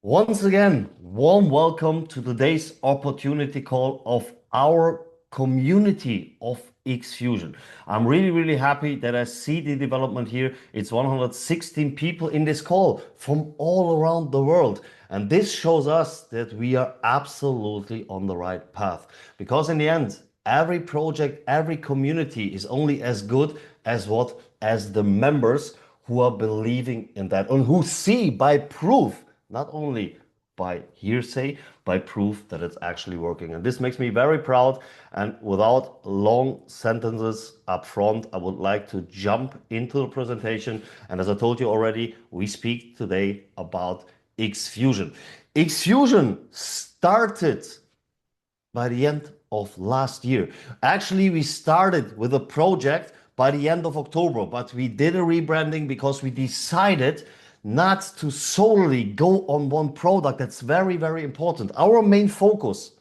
Once again, warm welcome to today's opportunity call of our community of XFusion. I'm really happy that I see the development here. It's 116 people in this call from all around the world. And this shows us that we are absolutely on the right path. Because in the end, every project, every community is only as good as the members who are believing in that and who see by proof, not only by hearsay, by proof that it's actually working. And this makes me very proud. And without long sentences up front, I would like to jump into the presentation. And as I told you already, we speak today about XFusion. XFusion started by the end of last year. Actually, we started with a project by the end of October, but we did a rebranding because we decided not to solely go on one product. That's very important. Our main focus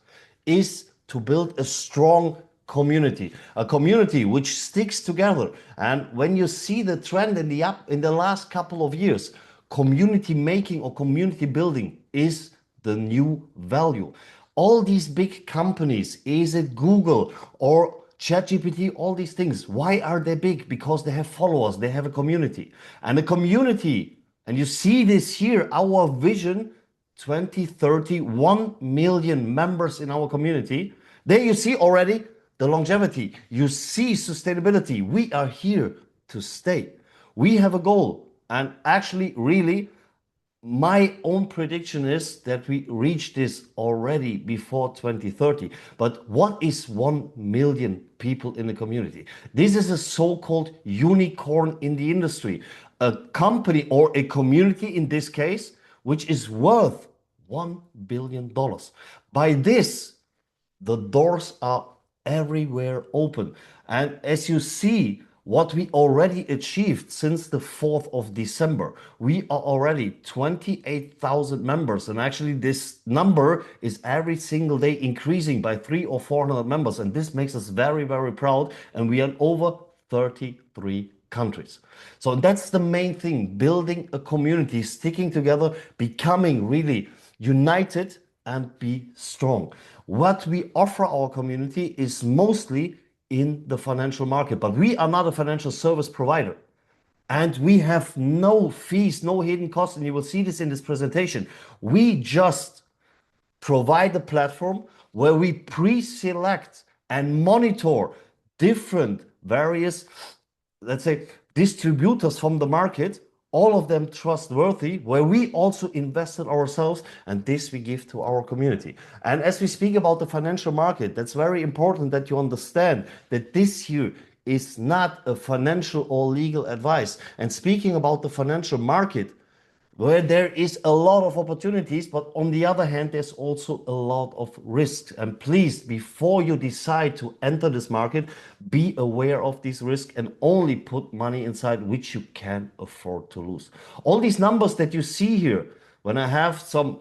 is to build a strong community, a community which sticks together. And when you see the trend in the last couple of years, community making or community building is the new value. All these big companies, is it Google or ChatGPT, all these things, why are they big? Because they have followers, they have a community. And a community, and you see this here, our vision 2030, 1 million members in our community. There you see already the longevity. You see sustainability. We are here to stay. We have a goal. And actually, really, my own prediction is that we reach this already before 2030. But what is 1 million people in the community? This is a so-called unicorn in the industry, a company or a community in this case, which is worth $1 billion. By this, the doors are everywhere open. And as you see, what we already achieved since the 4th of December, we are already 28,000 members. And actually this number is every single day increasing by 300 or 400 members. And this makes us very proud. And we are in over 33 countries. So that's the main thing, building a community, sticking together, becoming really united and be strong. What we offer our community is mostly in the financial market, but we are not a financial service provider. And we have no fees, no hidden costs, and you will see this in this presentation. We just provide a platform where we pre-select and monitor different various, let's say, distributors from the market, all of them trustworthy, where we also invested ourselves, and this we give to our community. And as we speak about the financial market, that's very important that you understand that this here is not a financial or legal advice. And speaking about the financial market, where there is a lot of opportunities, but on the other hand, there's also a lot of risks. And please, before you decide to enter this market, be aware of these risks and only put money inside which you can afford to lose. All these numbers that you see here, when I have some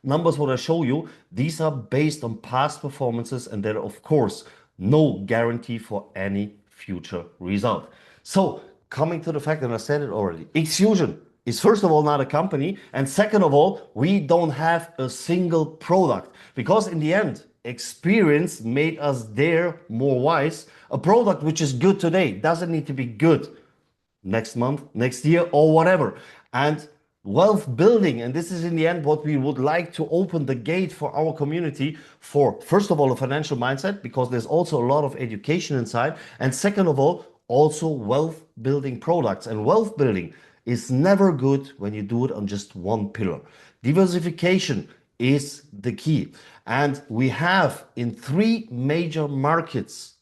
numbers what I show you, these are based on past performances, and there are, of course, no guarantee for any future result. So coming to the fact, and I said it already, XFusion is first of all not a company, and second of all, we don't have a single product, because in the end, experience made us there more wise. A product which is good today doesn't need to be good next month, next year, or whatever. And wealth building, and this is in the end what we would like to open the gate for our community for, first of all, a financial mindset, because there's also a lot of education inside, and second of all, also wealth building products. And wealth building is never good when you do it on just one pillar. Diversification is the key. And we have in 3 major markets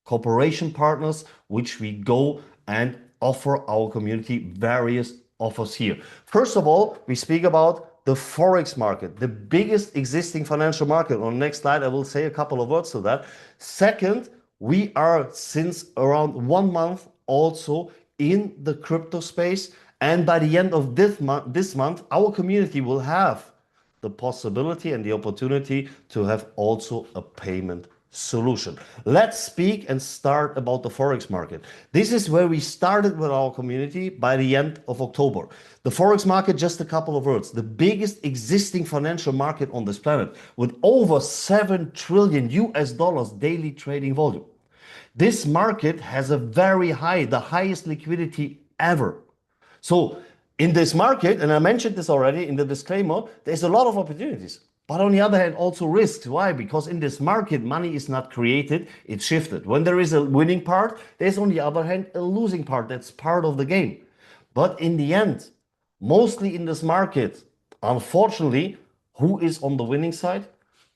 cooperation partners, which we go and offer our community various offers here. First of all, we speak about the forex market, the biggest existing financial market. On the next slide, I will say a couple of words to that. Second, we are since around 1 month also in the crypto space, and by the end of this month, our community will have the possibility and the opportunity to have also a payment solution. Let's speak and start about the forex market. This is where we started with our community by the end of October. The forex market, just a couple of words, the biggest existing financial market on this planet with over 7 trillion US dollars daily trading volume. This market has a very high, the highest liquidity ever. So in this market, and I mentioned this already in the disclaimer, there's a lot of opportunities. But on the other hand, also risks. Why? Because in this market, money is not created, it's shifted. When there is a winning part, there's on the other hand a losing part. That's part of the game. But in the end, mostly in this market, unfortunately, who is on the winning side?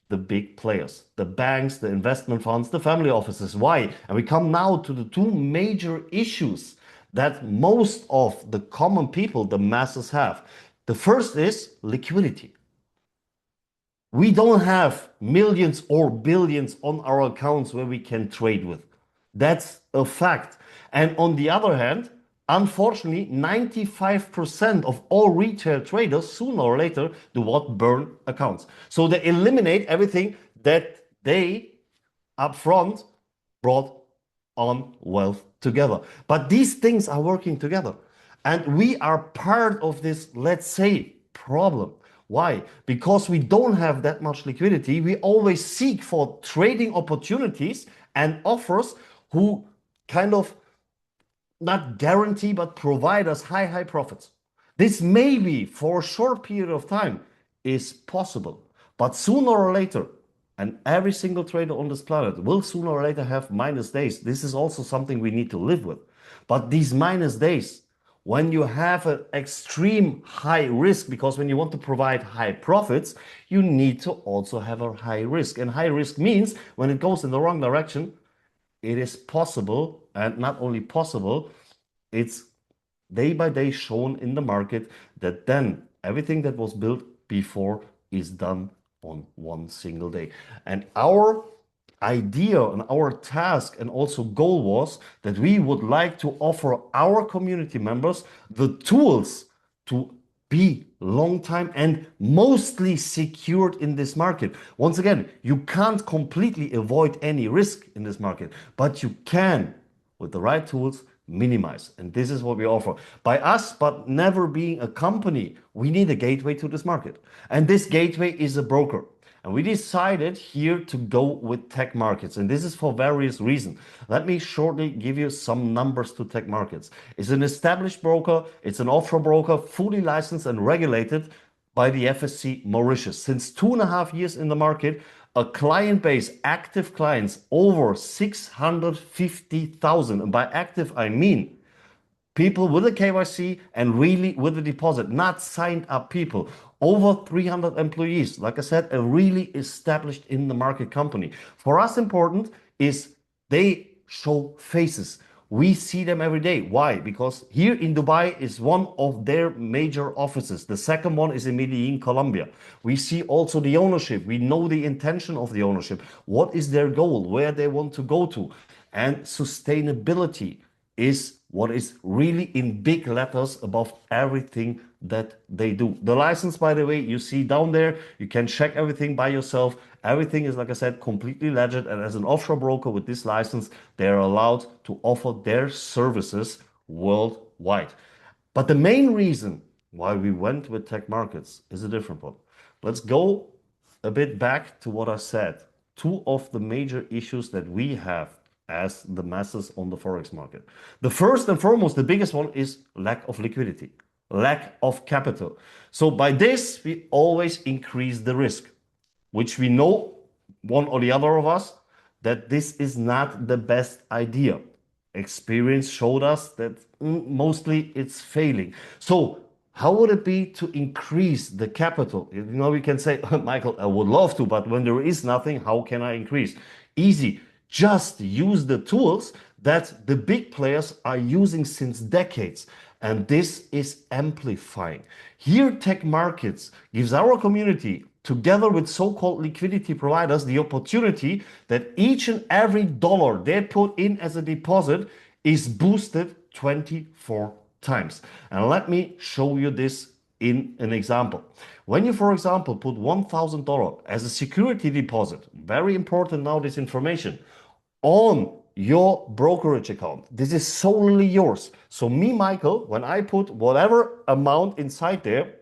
The big players, the banks, the investment funds, the family offices. Why? And we come now to the two major issues that most of the common people, the masses, have. The first is liquidity. We don't have millions or billions on our accounts where we can trade with. That's a fact. And on the other hand, unfortunately, 95% of all retail traders sooner or later do what? Burn accounts. So they eliminate everything that they upfront brought on wealth together. But these things are working together. And we are part of this, let's say, problem. Why? Because we don't have that much liquidity. We always seek for trading opportunities and offers who kind of not guarantee, but provide us high profits. This maybe for a short period of time is possible, but sooner or later, and every single trader on this planet will sooner or later have minus days. This is also something we need to live with. But these minus days, when you have an extreme high risk, because when you want to provide high profits, you need to also have a high risk. And high risk means when it goes in the wrong direction, it is possible, and not only possible, it's day by day shown in the market that then everything that was built before is done on one single day. And our idea and our task and also goal was that we would like to offer our community members the tools to be long time and mostly secured in this market. Once again, you can't completely avoid any risk in this market, but you can, with the right tools, minimize. And this is what we offer. By us, but never being a company, we need a gateway to this market. And this gateway is a broker. And we decided here to go with Tagmarkets. And this is for various reasons. Let me shortly give you some numbers to Tagmarkets. It's an established broker. It's an offshore broker, fully licensed and regulated by the FSC Mauritius. Since 2.5 years in the market, a client base, active clients, over 650,000. And by active, I mean people with a KYC and really with a deposit, not signed up people. Over 300 employees. Like I said, a really established in the market company. For us, important is they show faces. We see them every day. Why? Because here in Dubai is one of their major offices. The second one is in Medellin, Colombia. We see also the ownership. We know the intention of the ownership. What is their goal? Where they want to go to? And sustainability is what is really in big letters above everything that they do. The license, by the way, you see down there, you can check everything by yourself. Everything is, like I said, completely legit. And as an offshore broker with this license, they're allowed to offer their services worldwide. But the main reason why we went with Tagmarkets is a different one. Let's go a bit back to what I said. Two of the major issues that we have as the masses on the forex market. The first and foremost, the biggest one is lack of liquidity, lack of capital. So by this, we always increase the risk, which we know, one or the other of us, that this is not the best idea. Experience showed us that mostly it's failing. So how would it be to increase the capital? You know, we can say, Michael, I would love to, but when there is nothing, how can I increase? Easy. Just use the tools that the big players are using since decades. And this is amplifying. Here, Tagmarkets gives our community, together with so-called liquidity providers, the opportunity that each and every dollar they put in as a deposit is boosted 24 times. And let me show you this in an example. When you, for example, put $1,000 as a security deposit, very important now this information, on your brokerage account. This is solely yours. So me, Michael, when I put whatever amount inside there,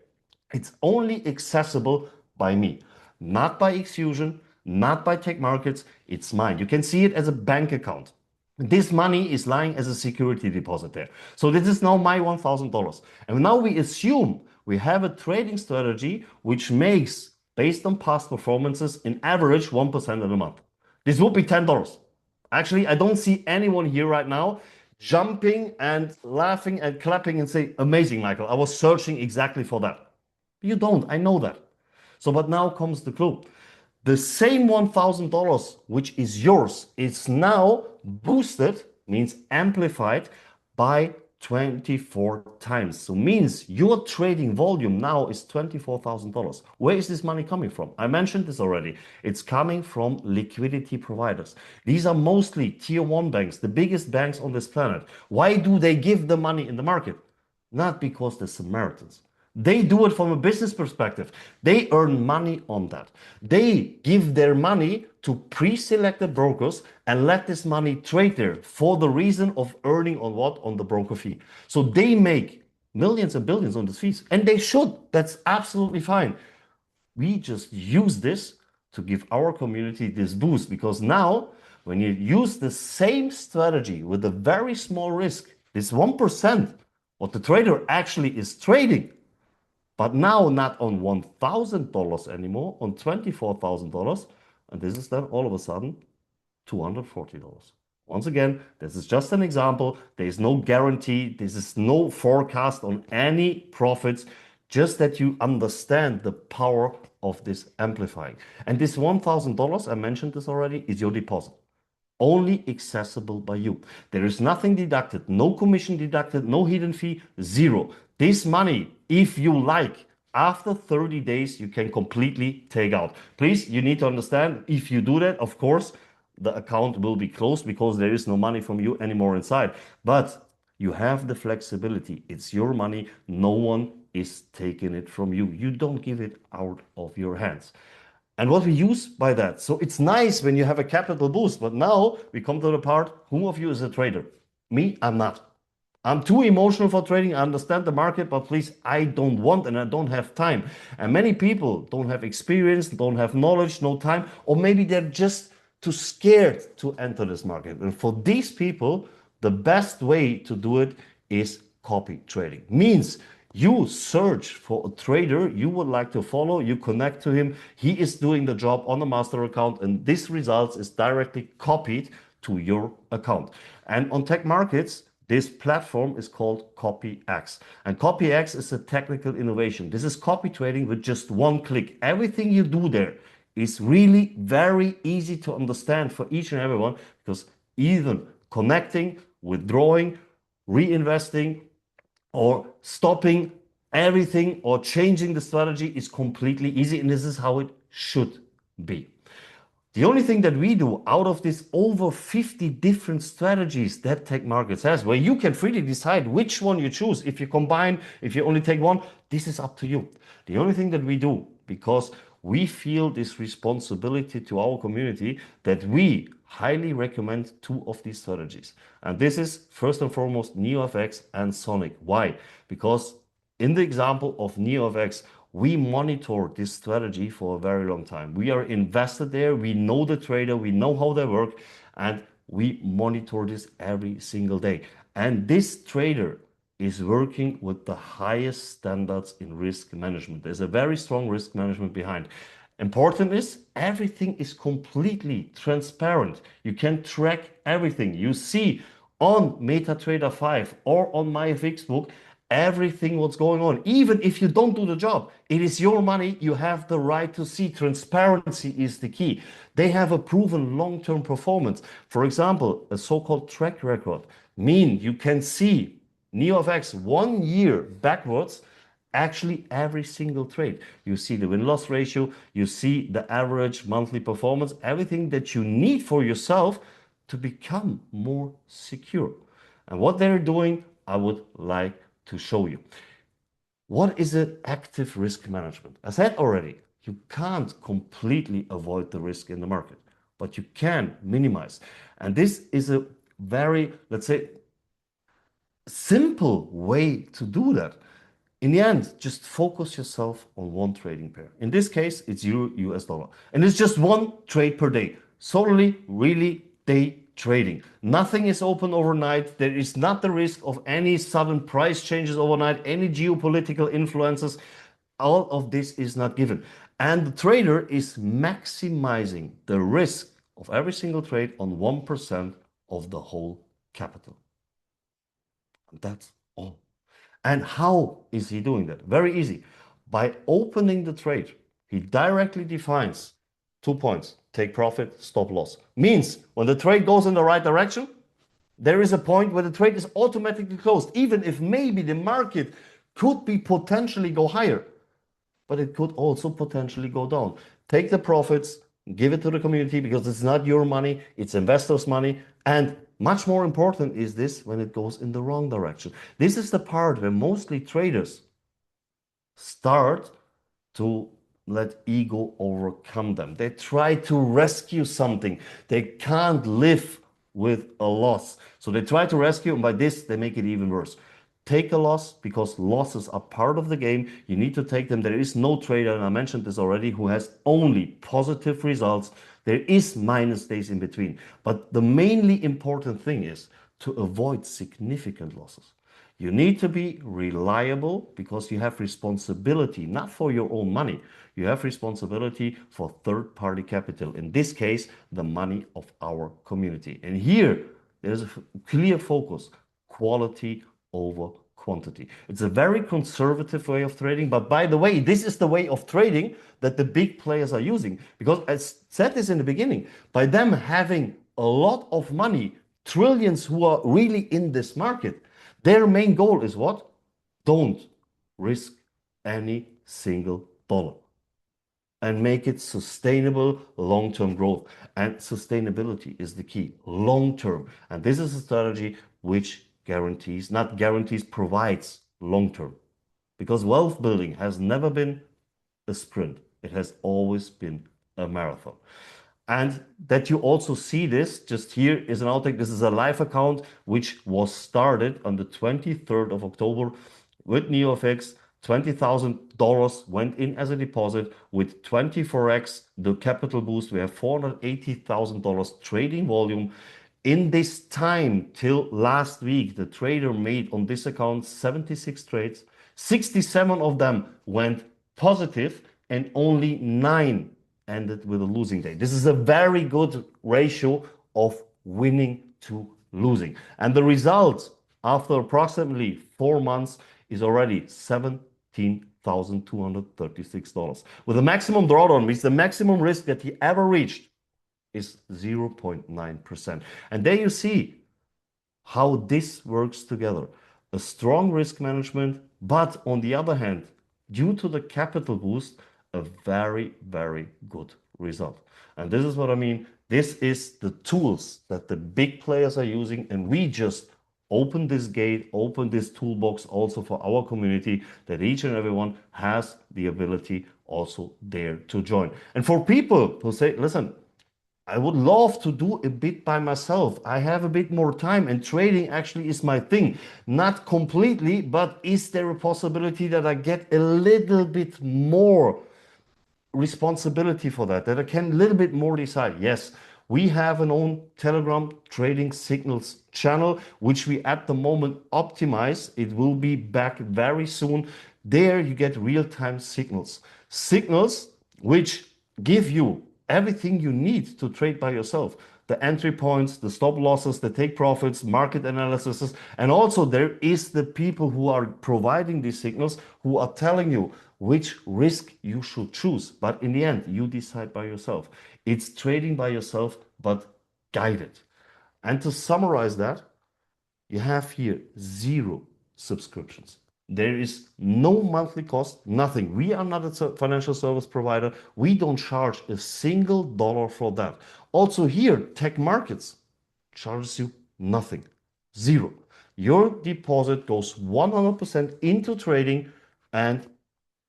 it's only accessible by me, not by XFusion, not by Tagmarkets. It's mine. You can see it as a bank account. This money is lying as a security deposit there. So this is now my $1,000. And now we assume we have a trading strategy which makes, based on past performances, in average 1% in a month. This would be $10. Actually, I don't see anyone here right now jumping and laughing and clapping and say, amazing, Michael. I was searching exactly for that. You don't, I know that. So, but now comes the clue. The same $1,000, which is yours, is now boosted, means amplified by 24 times. So means your trading volume now is $24,000. Where is this money coming from? I mentioned this already. It's coming from liquidity providers. These are mostly tier one banks, the biggest banks on this planet. Why do they give the money in the market? Not because they're Samaritans. They do it from a business perspective. They earn money on that. They give their money to pre-selected brokers and let this money trade there for the reason of earning on what? On the broker fee. So they make millions and billions on these fees, and they should. That's absolutely fine. We just use this to give our community this boost, because now when you use the same strategy with a very small risk, this 1%, what the trader actually is trading, but now not on $1,000 anymore, on $24,000. And this is then all of a sudden $240. Once again, this is just an example. There is no guarantee. This is no forecast on any profits, just that you understand the power of this amplifying. And this $1,000, I mentioned this already, is your deposit. Only accessible by you. There is nothing deducted, no commission deducted, no hidden fee, zero. This money, if you like, after 30 days, you can completely take out. Please, you need to understand, if you do that, of course, the account will be closed because there is no money from you anymore inside. But you have the flexibility. It's your money. No one is taking it from you. You don't give it out of your hands. And what we use by that, so it's nice when you have a capital boost, but now we come to the part, who of you is a trader? Me, I'm not. I'm too emotional for trading. I understand the market, but please, I don't want and I don't have time. And many people don't have experience, don't have knowledge, no time, or maybe they're just too scared to enter this market. And for these people, the best way to do it is copy trading. Means you search for a trader you would like to follow, you connect to him, he is doing the job on the master account, and this results is directly copied to your account. And on Tagmarkets, this platform is called CopyX. And CopyX is a technical innovation. This is copy trading with just one click. Everything you do there is really very easy to understand for each and everyone, because even connecting, withdrawing, reinvesting, or stopping everything or changing the strategy is completely easy, and this is how it should be. The only thing that we do out of this over 50 different strategies that Tagmarkets has, where you can freely decide which one you choose, if you combine, if you only take one, this is up to you. The only thing that we do, because we feel this responsibility to our community, that we highly recommend two of these strategies. And this is first and foremost NeoFX and Sonic. Why? Because in the example of NeoFX, we monitor this strategy for a very long time. We are invested there. We know the trader. We know how they work. And we monitor this every single day. And this trader is working with the highest standards in risk management. There's a very strong risk management behind. Important is everything is completely transparent. You can track everything. You see on MetaTrader 5 or on my Fixbook everything what's going on. Even if you don't do the job, it is your money. You have the right to see. Transparency is the key. They have a proven long-term performance. For example, a so-called track record mean you can see NeoFX 1 year backwards, actually every single trade. You see the win-loss ratio, you see the average monthly performance, everything that you need for yourself to become more secure. And what they're doing, I would like to show you. What is an active risk management? I said already, you can't completely avoid the risk in the market, but you can minimize. And this is a very, let's say, simple way to do that. In the end, just focus yourself on one trading pair. In this case, it's Euro US dollar. And it's just one trade per day. Solely, really day trading. Nothing is open overnight. There is not the risk of any sudden price changes overnight, any geopolitical influences. All of this is not given. And the trader is maximizing the risk of every single trade on 1% of the whole capital. That's all. And how is he doing that? Very easy. By opening the trade, he directly defines 2 points: take profit, stop loss. Means when the trade goes in the right direction, there is a point where the trade is automatically closed, even if maybe the market could be potentially go higher, but it could also potentially go down. Take the profits, give it to the community, because it's not your money, it's investors' money. And much more important is this when it goes in the wrong direction. This is the part where mostly traders start to let ego overcome them. They try to rescue something. They can't live with a loss. So they try to rescue, and by this, they make it even worse. Take a loss, because losses are part of the game. You need to take them. There is no trader, and I mentioned this already, who has only positive results. There is minus days in between. But the mainly important thing is to avoid significant losses. You need to be reliable, because you have responsibility, not for your own money. You have responsibility for third-party capital. In this case, the money of our community. And here, there's a clear focus: quality over quantity. It's a very conservative way of trading, but by the way, this is the way of trading that the big players are using. Because I said this in the beginning, by them having a lot of money, trillions who are really in this market, their main goal is what? Don't risk any single dollar, and make it sustainable long-term growth. And sustainability is the key, long-term. And this is a strategy which guarantees, not guarantees, provides long-term. Because wealth building has never been a sprint. It has always been a marathon. And that you also see this, just here is an outtake. This is a live account which was started on the 23rd of October with NeoFX. $20,000 went in as a deposit with 24x the capital boost. We have $480,000 trading volume. In this time till last week, the trader made on this account 76 trades. 67 of them went positive, and only 9 ended with a losing day. This is a very good ratio of winning to losing. And the result after approximately 4 months is already $17,236. With a maximum drawdown, means the maximum risk that he ever reached is 0.9%. And there you see how this works together. A strong risk management, but on the other hand, due to the capital boost, a very, very good result. And this is what I mean. This is the tools that the big players are using, and we just open this gate, open this toolbox also for our community, that each and everyone has the ability also there to join. And for people who say, listen, I would love to do a bit by myself. I have a bit more time, and trading actually is my thing. Not completely, but is there a possibility that I get a little bit more responsibility for that I can a little bit more decide? Yes, we have an own Telegram trading signals channel, which we at the moment optimize. It will be back very soon. There you get real-time signals. Signals which give you everything you need to trade by yourself. The entry points, the stop losses, the take profits, market analysis. And also there is the people who are providing these signals, who are telling you which risk you should choose. But in the end, you decide by yourself. It's trading by yourself, but guided. And to summarize that, you have here 0 subscriptions. There is no monthly cost, nothing. We are not a financial service provider. We don't charge a single dollar for that. Also here, Tagmarkets charges you nothing, 0. Your deposit goes 100% into trading, and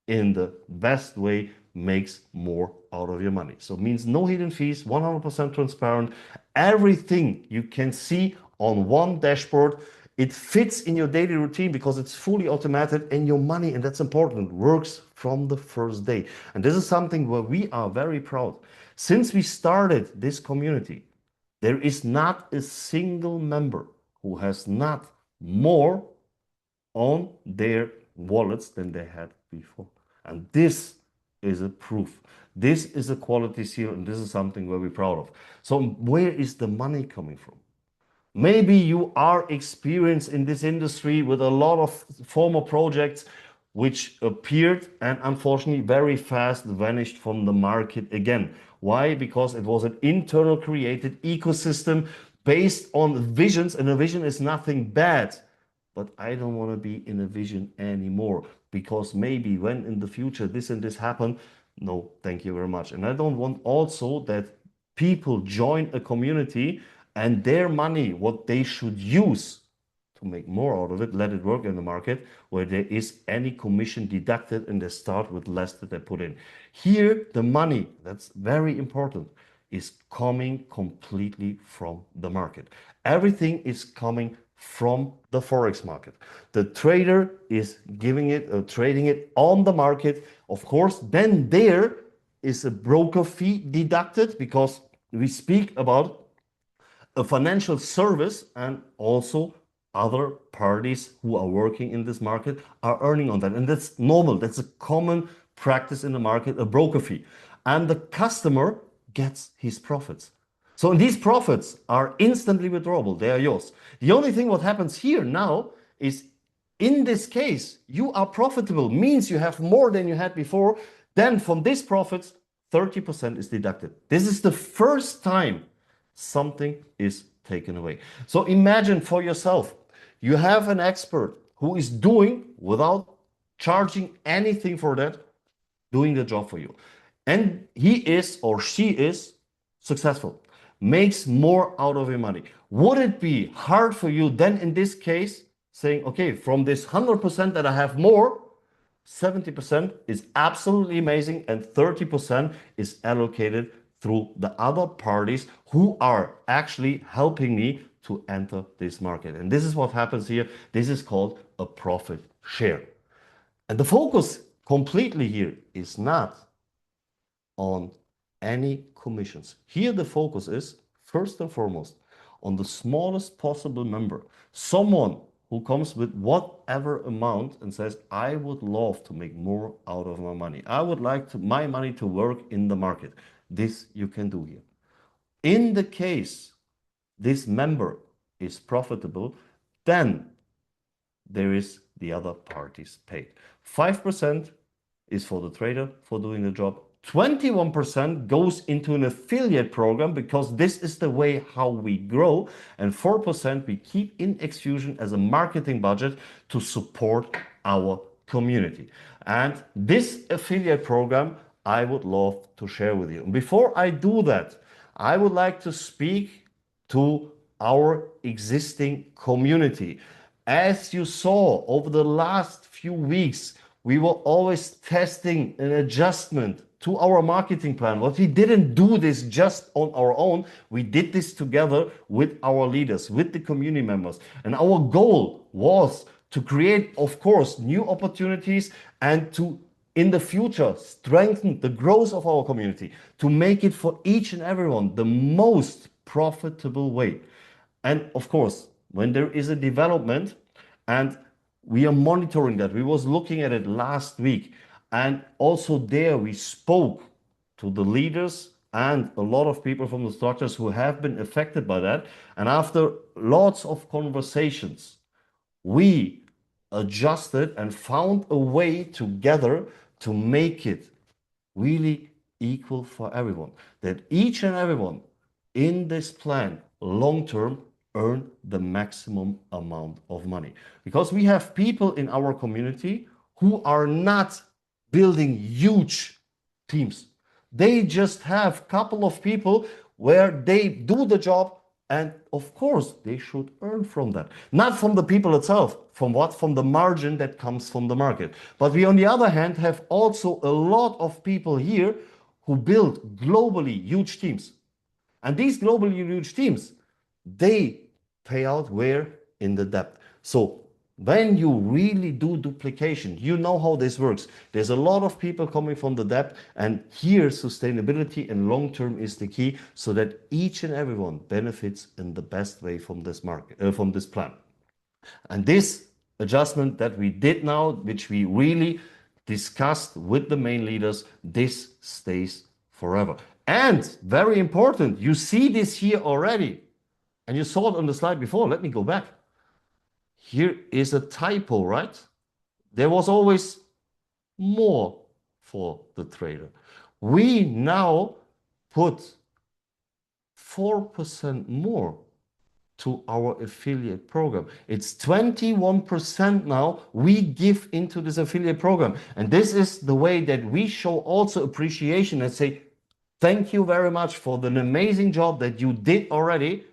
in the best way makes more out of your money. So it means no hidden fees, 100% transparent, everything you can see on one dashboard. It fits in your daily routine because it's fully automated, and your money, and that's important, works from the first day. And this is something where we are very proud. Since we started this community, there is not a single member who has not more on their wallets than they had before. And this is a proof. This is a quality seal, and this is something where we're proud of. So where is the money coming from? Maybe you are experienced in this industry with a lot of former projects which appeared and unfortunately very fast vanished from the market again. Why? Because it was an internal created ecosystem based on visions, and a vision is nothing bad. But I don't want to be in a vision anymore, because maybe when in the future this and this happen, no, thank you very much. And I don't want also that people join a community and their money, what they should use to make more out of it, let it work in the market where there is any commission deducted and they start with less that they put in. Here, the money, that's very important, is coming completely from the market. Everything is coming from the forex market. The trader is giving it, trading it on the market. Of course, then there is a broker fee deducted, because we speak about a financial service, and also other parties who are working in this market are earning on that. And that's normal. That's a common practice in the market, a broker fee. And the customer gets his profits. So these profits are instantly withdrawable. They are yours. The only thing what happens here now is, in this case, you are profitable, means you have more than you had before. Then from these profits, 30% is deducted. This is the first time something is taken away. So imagine for yourself, you have an expert who is doing, without charging anything for that, doing the job for you. And he is or she is successful, makes more out of your money. Would it be hard for you then in this case saying, okay, from this 100% that I have more, 70% is absolutely amazing and 30% is allocated through the other parties who are actually helping me to enter this market. And this is what happens here. This is called a profit share. And the focus completely here is not on any commissions. Here the focus is first and foremost on the smallest possible member. Someone who comes with whatever amount and says, I would love to make more out of my money. I would like my money to work in the market. This you can do here. In the case this member is profitable, then there is the other parties paid. 5% is for the trader for doing the job. 21% goes into an affiliate program, because this is the way how we grow, and 4% we keep in XFusion as a marketing budget to support our community. And this affiliate program I would love to share with you. And before I do that, I would like to speak to our existing community. As you saw over the last few weeks, we were always testing an adjustment to our marketing plan. But we didn't do this just on our own. We did this together with our leaders, with the community members. And our goal was to create, of course, new opportunities, and to, in the future, strengthen the growth of our community, to make it for each and everyone the most profitable way. And of course, when there is a development, and we are monitoring that, we was looking at it last week, and also there we spoke to the leaders and a lot of people from the structures who have been affected by that. And after lots of conversations, we adjusted and found a way together to make it really equal for everyone, that each and everyone in this plan long term earn the maximum amount of money. Because we have people in our community who are not building huge teams. They just have a couple of people where they do the job And of course, they should earn from that. Not from the people itself, from what? From the margin that comes from the market. But we, on the other hand, have also a lot of people here who build globally huge teams. And these globally huge teams, they pay out where? In the debt. So when you really do duplication, you know how this works. There's a lot of people coming from the debt, and here sustainability and long term is the key, so that each and everyone benefits in the best way from this market, from this plan. And this adjustment that we did now, which we really discussed with the main leaders, this stays forever. And very important, you see this here already, and you saw it on the slide before. Let me go back. Here is a typo, right? There was always more for the trader. We now put 4% more to our affiliate program. It's 21% now we give into this affiliate program. And this is the way that we show also appreciation and say, thank you very much for the amazing job that you did already.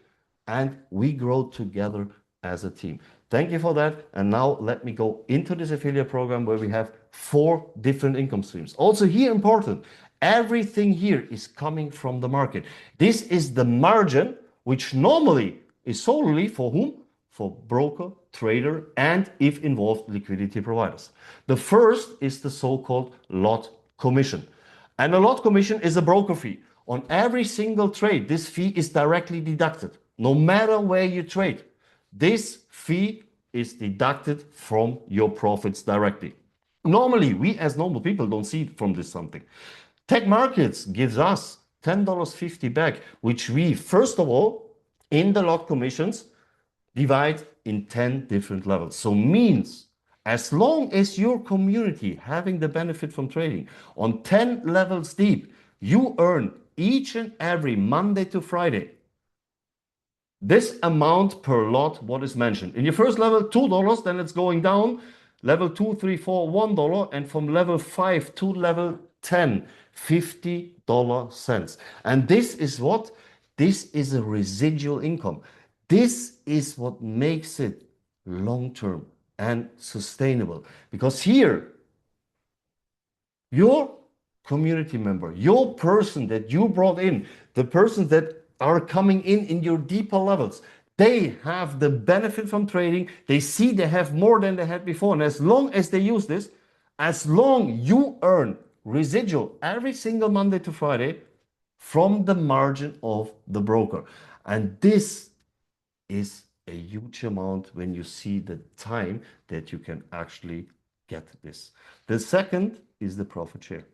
And we grow together as a team. Thank you for that. And now let me go into this affiliate program where we have 4 different income streams. Also here important, everything here is coming from the market. This is the margin, which normally is solely for whom? For broker, trader, and if involved, liquidity providers. The first is the so-called lot commission. And a lot commission is a broker fee. On every single trade, this fee is directly deducted. No matter where you trade, this fee is deducted from your profits directly. Normally, we as normal people don't see from this something. Tagmarkets gives us $10.50 back, which we, first of all, in the lot commissions, divide in 10 different levels. So means, as long as your community having the benefit from trading on 10 levels deep, you earn each and every Monday to Friday this amount per lot, what is mentioned. In your first level, $2, then it's going down. Level 2, 3, 4, $1. And from level 5 to level 10, $50 cents. And this is what? This is a residual income. This is what makes it long-term and sustainable. Because here, your community member, your person that you brought in, the persons that are coming in your deeper levels, they have the benefit from trading. They see they have more than they had before. And as long as they use this, as long you earn residual every single Monday to Friday from the margin of the broker. And this is a huge amount when you see the time that you can actually get this. The second is the profit share.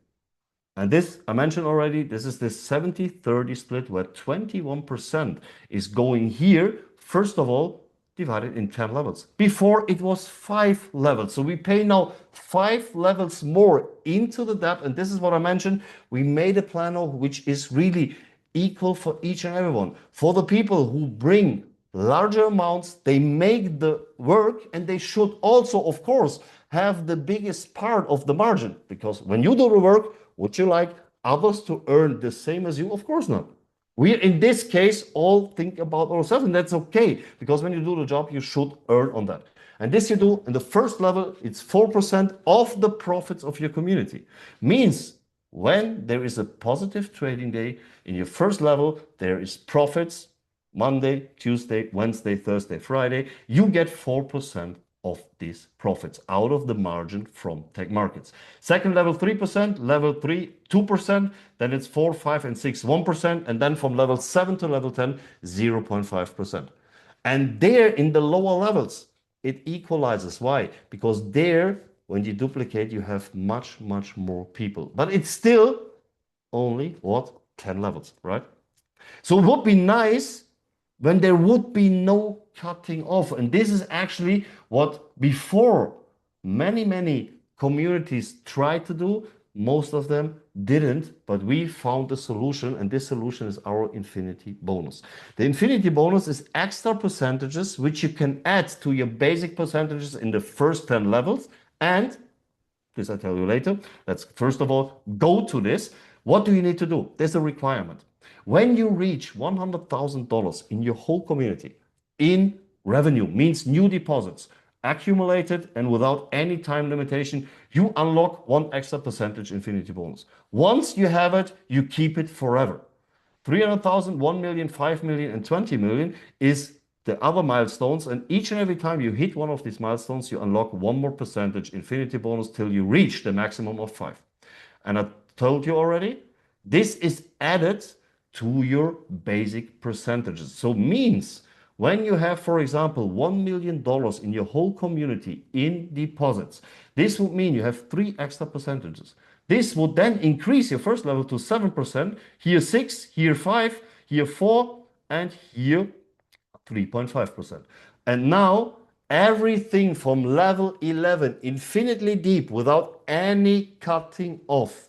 And this, I mentioned already, this is the 70-30 split where 21% is going here, first of all, divided in 10 levels. Before it was 5 levels. So we pay now 5 levels more into the debt. And this is what I mentioned. We made a plan which is really equal for each and everyone. For the people who bring larger amounts, they make the work, and they should also, of course, have the biggest part of the margin. Because when you do the work, would you like others to earn the same as you? Of course not. We, in this case, all think about ourselves, and that's okay, because when you do the job, you should earn on that. And this you do in the first level, it's 4% of the profits of your community. Means when there is a positive trading day in your first level, there is profits Monday, Tuesday, Wednesday, Thursday, Friday. You get 4% of these profits out of the margin from Tagmarkets. Second level, 3%, level 3, 2%, then it's 4, 5, and 6, 1%, and then from level 7 to level 10, 0.5%. And there in the lower levels, it equalizes. Why? Because there, when you duplicate, you have much, much more people. But it's still only, what? 10 levels, right? So it would be nice when there would be no cutting off. And this is actually what before many communities tried to do. Most of them didn't, but we found a solution, and this solution is our infinity bonus. The infinity bonus is extra percentages which you can add to your basic percentages in the first 10 levels. And this I'll tell you later. Let's first of all go to this. What do you need to do? There's a requirement. When you reach $100,000 in your whole community in revenue, means new deposits, accumulated and without any time limitation, you unlock one extra percentage infinity bonus. Once you have it, you keep it forever. 300,000, 1 million, 5 million, and 20 million is the other milestones. And each and every time you hit one of these milestones, you unlock one more percentage infinity bonus till you reach the maximum of 5. And I told you already, this is added to your basic percentages. So means when you have, for example, $1 million in your whole community in deposits, this would mean you have 3 extra percentages. This would then increase your first level to 7%, here 6, here 5, here 4, and here 3.5%. And now everything from level 11, infinitely deep, without any cutting off,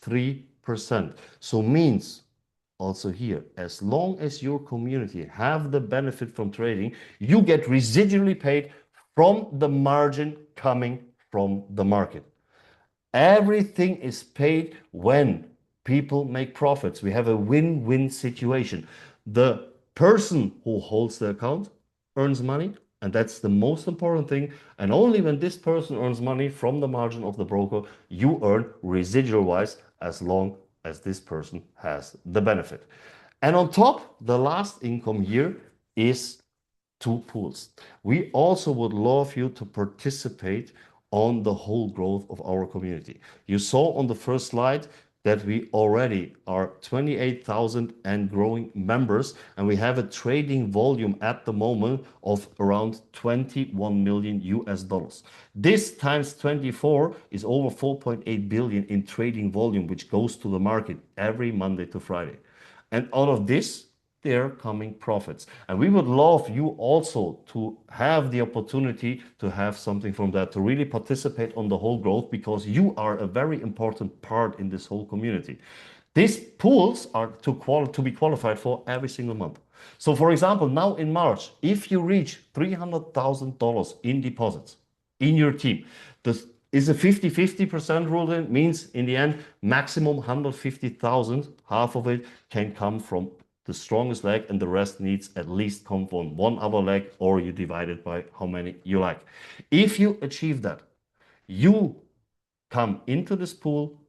3%. So means also here, as long as your community have the benefit from trading, you get residually paid from the margin coming from the market. Everything is paid when people make profits. We have a win-win situation. The person who holds the account earns money, and that's the most important thing. And only when this person earns money from the margin of the broker, you earn residual-wise, as long as this person has the benefit. And on top, the last income here is 2 pools. We also would love you to participate on the whole growth of our community. You saw on the first slide that we already are 28,000 and growing members, and we have a trading volume at the moment of around 21 million US dollars. This times 24 is over 4.8 billion in trading volume, which goes to the market every Monday to Friday. And out of this, they're coming profits. And we would love you also to have the opportunity to have something from that, to really participate on the whole growth, because you are a very important part in this whole community. These pools are to be qualified for every single month. So for example, now in March, if you reach $300,000 in deposits in your team, this is a 50-50% rule. Then means in the end, maximum 150,000, half of it can come from the strongest leg, and the rest needs at least come from one other leg, or you divide it by how many you like. If you achieve that, you come into this pool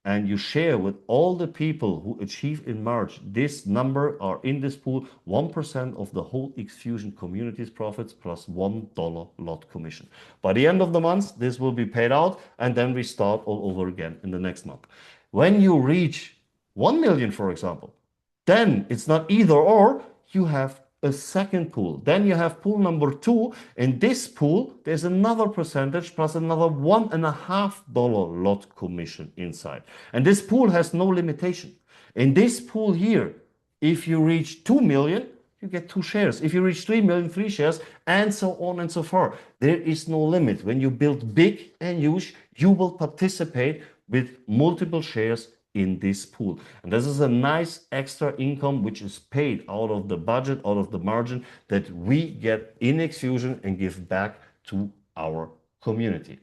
and you share with all the people who achieve in March this number are in this pool 1% of the whole XFusion community's profits plus $1 lot commission. By the end of the month, this will be paid out, and then we start all over again in the next month. When you reach 1 million, for example, then it's not either or, you have a second pool. Then you have pool number 2. In this pool, there's another percentage plus another $1.50 lot commission inside. And this pool has no limitation. In this pool here, if you reach 2 million, you get 2 shares. If you reach 3 million, 3 shares, and so on and so forth. There is no limit. When you build big and huge, you will participate with multiple shares in this pool. And this is a nice extra income which is paid out of the budget, out of the margin that we get in XFusion and give back to our community.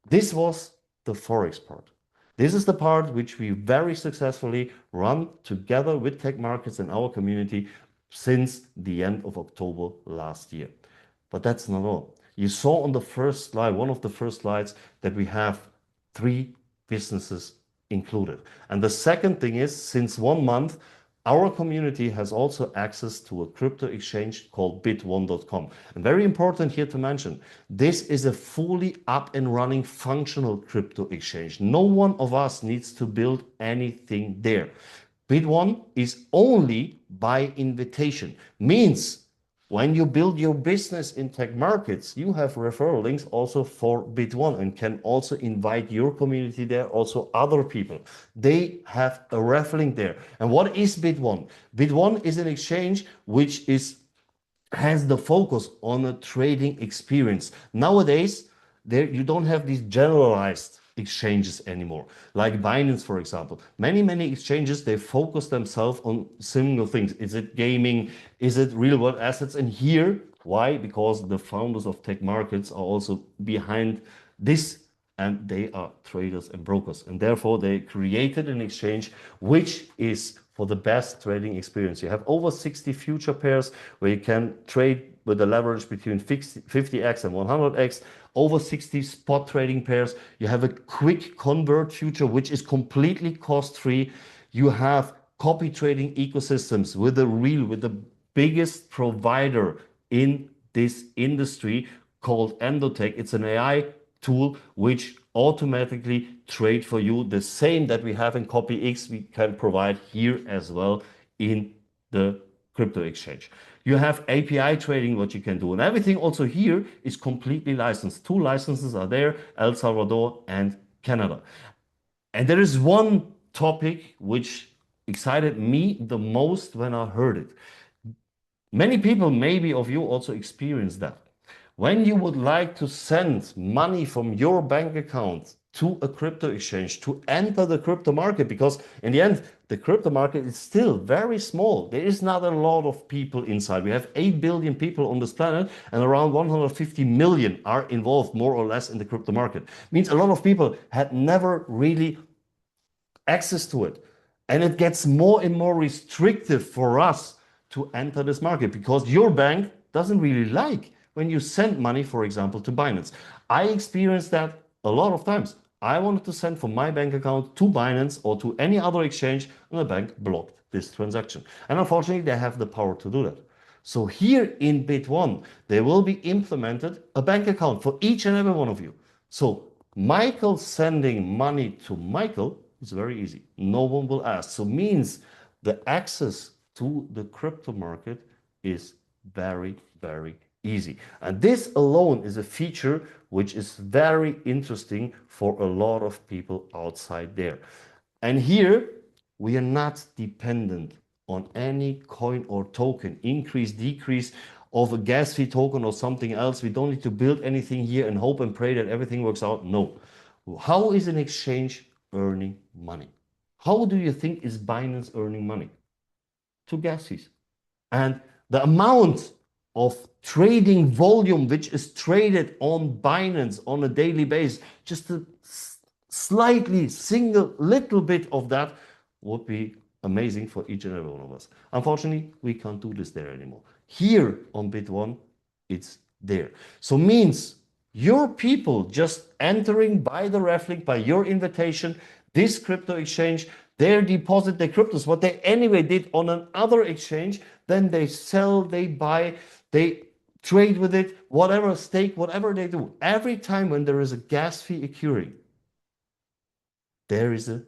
This was the Forex part. This is the part which we very successfully run together with Tagmarkets and our community since the end of October last year. But that's not all. You saw on the first slide, one of the first slides, that we have 3 businesses included. And the second thing is, since 1 month, our community has also access to a crypto exchange called bitone.com. And very important here to mention, this is a fully up and running functional crypto exchange. No one of us needs to build anything there. Bitone is only by invitation. Means when you build your business in Tagmarkets, you have referral links also for Bitone and can also invite your community there, also other people. They have a referral link there. And what is Bitone? Bitone is an exchange which has the focus on a trading experience. Nowadays, you don't have these generalized exchanges anymore, like Binance, for example. Many exchanges, they focus themselves on single things. Is it gaming? Is it real world assets? And here, why? Because the founders of Tagmarkets are also behind this and they are traders and brokers. And therefore, they created an exchange which is for the best trading experience. You have over 60 future pairs where you can trade with a leverage between 50x and 100x, over 60 spot trading pairs. You have a quick convert future, which is completely cost-free. You have copy trading ecosystems with the biggest provider in this industry called Endotech. It's an AI tool which automatically trade for you the same that we have in CopyX. We can provide here as well in the crypto exchange. You have API trading, what you can do, and everything also here is completely licensed. Two licenses are there, El Salvador and Canada. And there is one topic which excited me the most when I heard it. Many people, maybe of you, also experience that. When you would like to send money from your bank account to a crypto exchange to enter the crypto market, because in the end, the crypto market is still very small. There is not a lot of people inside. We have 8 billion people on this planet, and around 150 million are involved more or less in the crypto market. Means a lot of people had never really access to it. And it gets more and more restrictive for us to enter this market because your bank doesn't really like when you send money, for example, to Binance. I experienced that a lot of times. I wanted to send from my bank account to Binance or to any other exchange, and the bank blocked this transaction. And unfortunately, they have the power to do that. So here in Bit1, there will be implemented a bank account for each and every one of you. So Michael sending money to Michael is very easy. No one will ask. So means the access to the crypto market is very, very easy. And this alone is a feature which is very interesting for a lot of people outside there. And here we are not dependent on any coin or token, increase, decrease of a gas fee token or something else. We don't need to build anything here and hope and pray that everything works out. No. How is an exchange earning money? How do you think is Binance earning money? To gas fees. And the amount of trading volume which is traded on Binance on a daily basis, just a slightly single little bit of that would be amazing for each and every one of us. Unfortunately, we can't do this there anymore. Here on Bit1, it's there. So means your people just entering by the ref link, by your invitation, this crypto exchange, they deposit their cryptos, what they anyway did on another exchange, then they sell, they buy, they trade with it, whatever, stake, whatever they do. Every time when there is a gas fee occurring, there is a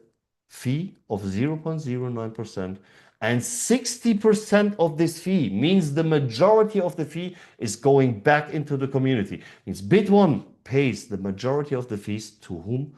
fee of 0.09%, and 60% of this fee means the majority of the fee is going back into the community. Means Bit1 pays the majority of the fees to whom?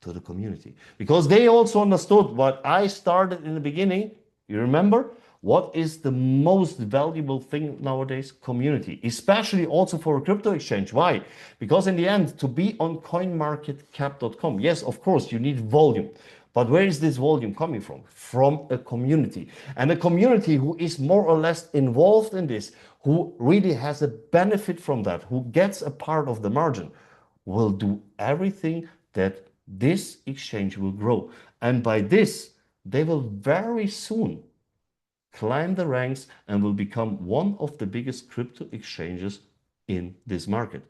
To the community. Because they also understood what I started in the beginning. You remember? What is the most valuable thing nowadays? Community, especially also for a crypto exchange. Why? Because in the end, to be on coinmarketcap.com, yes, of course, you need volume. But where is this volume coming from? From a community. And a community who is more or less involved in this, who really has a benefit from that, who gets a part of the margin, will do everything that this exchange will grow. And by this, they will very soon climb the ranks and will become one of the biggest crypto exchanges in this market.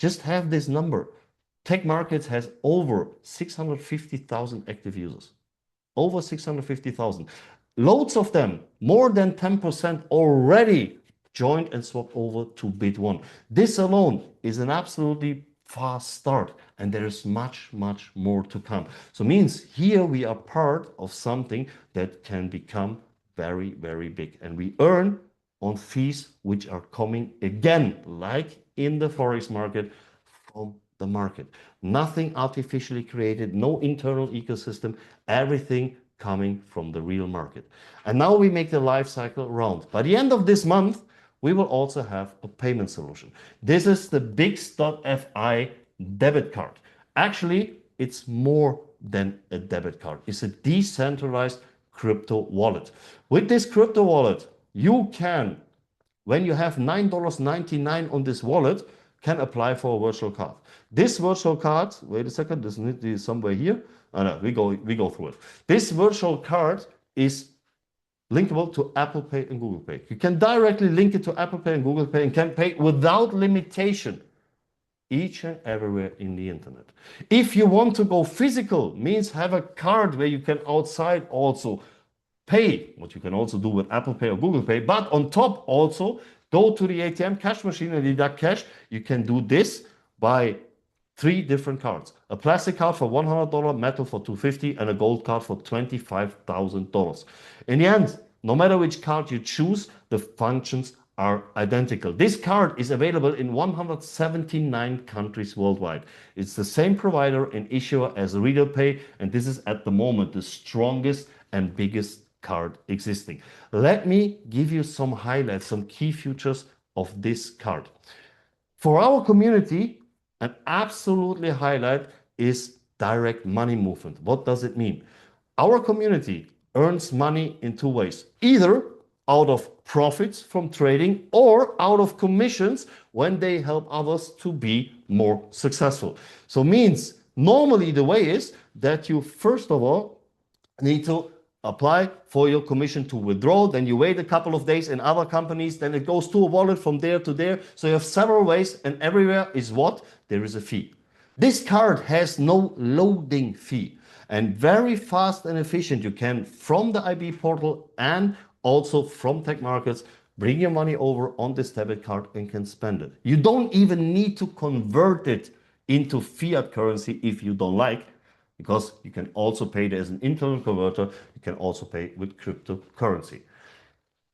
Just have this number. Tagmarkets has over 650,000 active users. Over 650,000. Loads of them, more than 10% already joined and swapped over to Bit1. This alone is an absolutely fast start, and there is much, much more to come. So means here we are part of something that can become very, very big. And we earn on fees which are coming again, like in the forex market, from the market. Nothing artificially created, no internal ecosystem, everything coming from the real market. And now we make the life cycle round. By the end of this month, we will also have a payment solution. This is the Big StotFI debit card. Actually, it's more than a debit card. It's a decentralized crypto wallet. With this crypto wallet, you can, when you have $9.99 on this wallet, can apply for a virtual card. This virtual card, wait a second, this is somewhere here. Oh, no, we go through it. This virtual card is linkable to Apple Pay and Google Pay. You can directly link it to Apple Pay and Google Pay and can pay without limitation each and everywhere in the internet. If you want to go physical, means have a card where you can outside also pay, what you can also do with Apple Pay or Google Pay, but on top also go to the ATM cash machine and deduct cash. You can do this by 3 different cards. A plastic card for $100, metal for $250, and a gold card for $25,000. In the end, no matter which card you choose, the functions are identical. This card is available in 179 countries worldwide. It's the same provider and issuer as Retail Pay, and this is at the moment the strongest and biggest card existing. Let me give you some highlights, some key features of this card. For our community, an absolutely highlight is direct money movement. What does it mean? Our community earns money in 2 ways. Either out of profits from trading or out of commissions when they help others to be more successful. So means normally the way is that you first of all need to apply for your commission to withdraw, then you wait a couple of days in other companies, then it goes to a wallet from there to there. So you have several ways, and everywhere is what? There is a fee. This card has no loading fee and very fast and efficient. You can from the IB portal and also from Tagmarkets bring your money over on this debit card and can spend it. You don't even need to convert it into fiat currency if you don't like, because you can also pay it as an internal converter. You can also pay with cryptocurrency.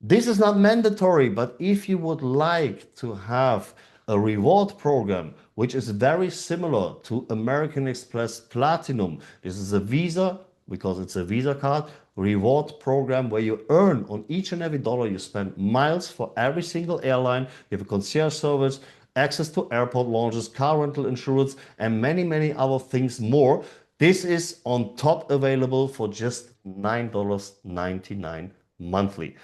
This is not mandatory, but if you would like to have a reward program, which is very similar to American Express Platinum, this is a Visa, because it's a Visa card, reward program where you earn on each and every dollar you spend miles for every single airline. You have a concierge service, access to airport lounges, car rental insurance, and many, many other things more. This is on top available for just $9.99 monthly.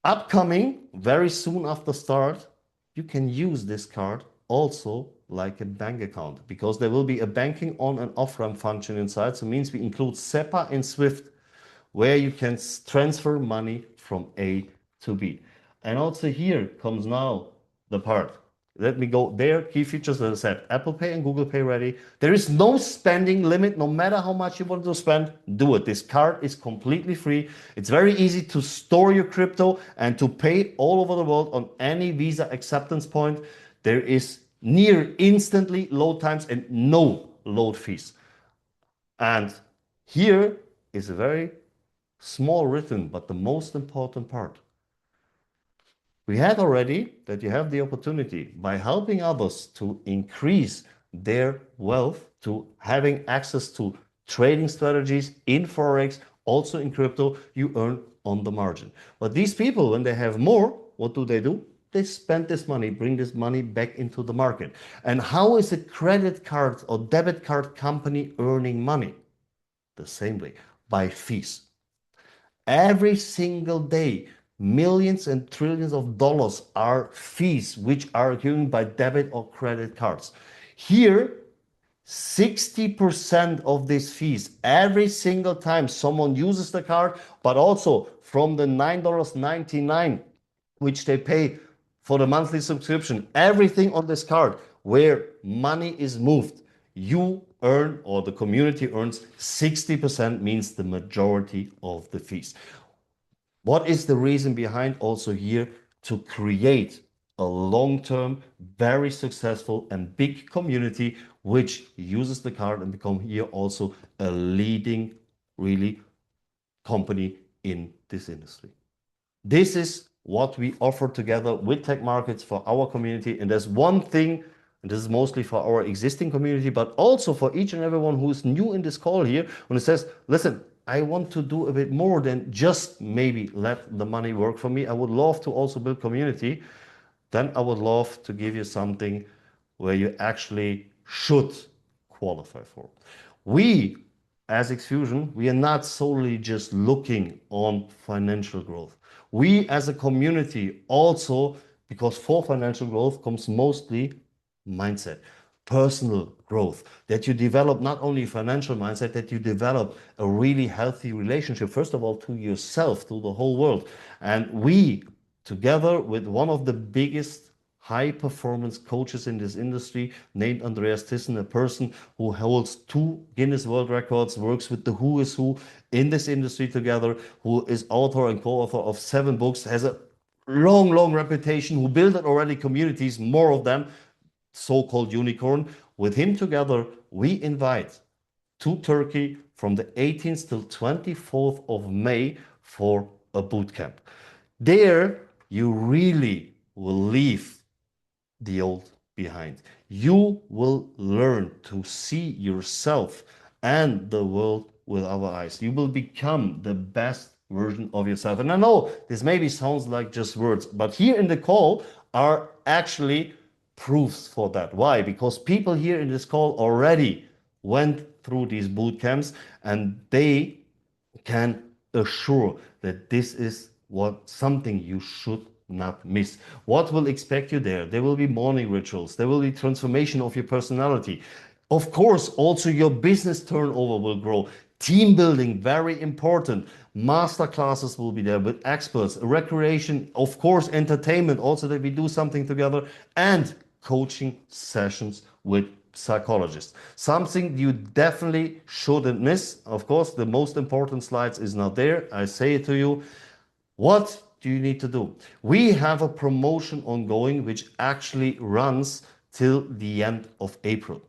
Upcoming, very soon after start, you can use this card also like a bank account, because there will be a banking on and off ramp function inside. So it means we include SEPA and SWIFT, where you can transfer money from A to B. And also here comes now the part. Let me go there. Key features, as I said, Apple Pay and Google Pay ready. There is no spending limit. No matter how much you want to spend, do it. This card is completely free. It's very easy to store your crypto and to pay all over the world on any Visa acceptance point. There is near instantly load times and no load fees. And here is a very small written, but the most important part. We had already that you have the opportunity by helping others to increase their wealth, to having access to trading strategies in forex, also in crypto, you earn on the margin. But these people, when they have more, what do? They spend this money, bring this money back into the market. And how is a credit card or debit card company earning money? The same way, by fees. Every single day, millions and trillions of dollars are fees which are given by debit or credit cards. Here, 60% of these fees every single time someone uses the card, but also from the $9.99 which they pay for the monthly subscription, everything on this card where money is moved, you earn, or the community earns 60%, means the majority of the fees. What is the reason behind also here? To create a long-term, very successful and big community which uses the card and become here also a leading really company in this industry. This is what we offer together with Tagmarkets for our community. And there's one thing, and this is mostly for our existing community, but also for each and everyone who is new in this call here, when it says, listen, I want to do a bit more than just maybe let the money work for me. I would love to also build community. Then I would love to give you something where you actually should qualify for. We, as XFusion, we are not solely just looking on financial growth. We as a community also, because for financial growth comes mostly mindset, personal growth, that you develop not only financial mindset, that you develop a really healthy relationship, first of all, to yourself, to the whole world. And we, together with one of the biggest high performance coaches in this industry, named Andreas Thyssen, a person who holds 2 Guinness World Records, works with the who is who in this industry together, who is author and co-author of 7 books, has a long reputation, who built already communities, more of them, so-called unicorn. With him together, we invite to Turkey from the 18th till 24th of May for a boot camp. There, you really will leave the old behind. You will learn to see yourself and the world with our eyes. You will become the best version of yourself. And I know this maybe sounds like just words, but here in the call are actually proofs for that. Why? Because people here in this call already went through these boot camps and they can assure that this is what something you should not miss. What will expect you there? There will be morning rituals. There will be transformation of your personality. Of course, also your business turnover will grow. Team building, very important. Master classes will be there with experts. Recreation, of course, entertainment, also that we do something together, and coaching sessions with psychologists. Something you definitely shouldn't miss. Of course, the most important slides is not there. I say it to you. What do you need to do? We have a promotion ongoing which actually runs till the end of April.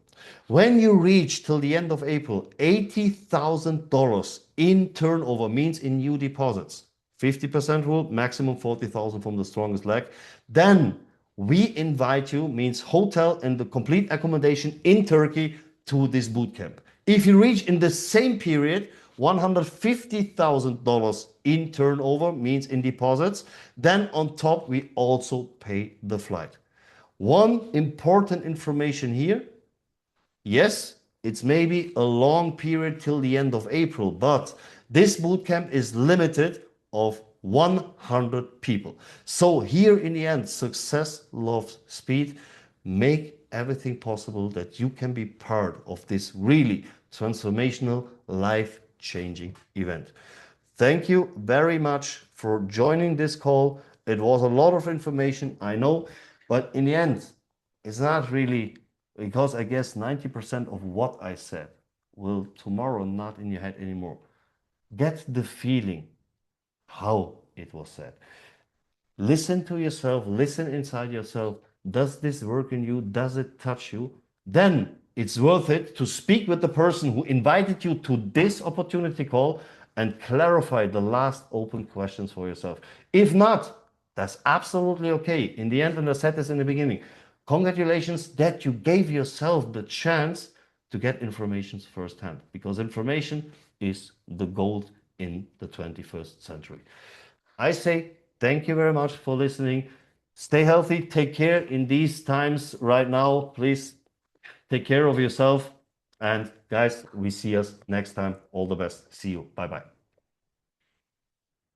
When you reach till the end of April, $80,000 in turnover means in new deposits, 50% rule, maximum 40,000 from the strongest leg. Then we invite you, means hotel and the complete accommodation in Turkey, to this bootcamp. If you reach in the same period $150,000 in turnover, means in deposits, then on top we also pay the flight. One important information here: yes, it's maybe a long period till the end of April, but this bootcamp is limited of 100 people. So here in the end, success loves speed. Make everything possible that you can be part of this really transformational, life-changing event. Thank you very much for joining this call. It was a lot of information, I know, but in the end, it's not really, because I guess 90% of what I said will tomorrow not in your head anymore. Get the feeling how it was said. Listen to yourself, listen inside yourself. Does this work in you? Does it touch you? Then it's worth it to speak with the person who invited you to this opportunity call and clarify the last open questions for yourself. If not, that's absolutely okay. In the end, and I said this in the beginning, congratulations that you gave yourself the chance to get information firsthand, because information is the gold in the 21st century. I say thank you very much for listening. Stay healthy. Take care in these times right now. Please take care of yourself. And guys, we see us next time. All the best. See you. Bye bye.